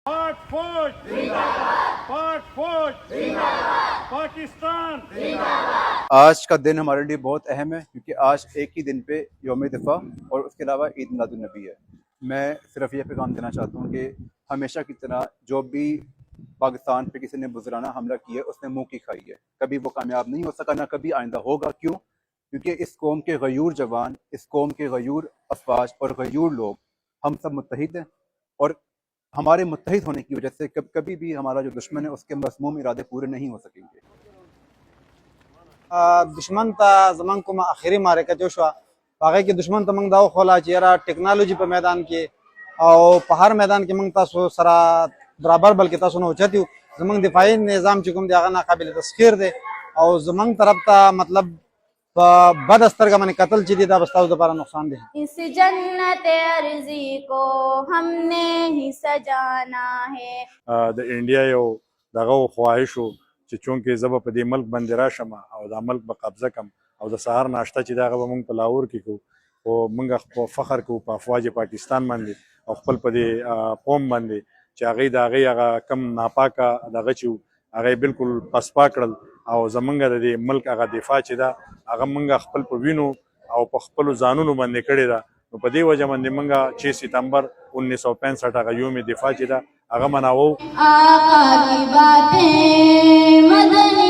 پاک فوج پاک فوج پاکستان۔ آج کا دن ہمارے لیے بہت اہم ہے کیونکہ آج ایک ہی دن پہ یوم دفاع اور اس کے علاوہ عید میلاد النبی ہے۔ میں صرف یہ پیغام دینا چاہتا ہوں کہ ہمیشہ کی طرح جو بھی پاکستان پہ کسی نے بزرگانہ حملہ کیا ہے اس نے منہ کی کھائی ہے، کبھی وہ کامیاب نہیں ہو سکا، نہ کبھی آئندہ ہوگا۔ کیوں؟ کیونکہ اس قوم کے غیور جوان، اس قوم کے غیور افواج اور غیور لوگ ہم سب متحد ہیں، اور ہمارے متحد ہونے کی وجہ سے کبھی بھی ہمارا جو دشمن ہے اس کے مسموم ارادے پورے نہیں ہو سکیں گے۔ دشمن ته زمونږ کومه اخري معرکه جو شوه په هغې کې دشمن ته موږ دا وښوله چې یاره ټکنالوژي په میدان کې او په هر میدان کې موږ تاسو سره برابر بلکې تاسو نه اوچت یو. زمونږ دفاعي نظام چې کوم دی هغه ناقابل تسخیر دی او زمونږ طرف ته مطلب په بده سترګه باندې کتل چې دی دا به ستاسو دپاره نقصان دی. اس جنت ارضی کو ہم نے ہی سجانا ہے. د انډیا یو دغه خواهش وو چې چونکې زه به په دې ملک باندې راشم او دا ملک به قبضه کم او د سهار ناشته چې دغه به موږ په لاهور کې کوو او موږ په فخر کوو په افواج پاکستان باندې او خپل په دې قوم باندې چې هغوی د هغې هغه کم ناپاکه دغه چې وو هغه بالکل پسپا کړل او زمونږ د دې ملک هغه دفاع چې ده هغه موږ خپل په وینو او په خپلو ځانونو باندې کړې ده. نو په دې وجه باندې موږ 6 ستمبر 1965 هغه یوم دفاع چې ده هغه مناوو. آقا کی باتیں مدنی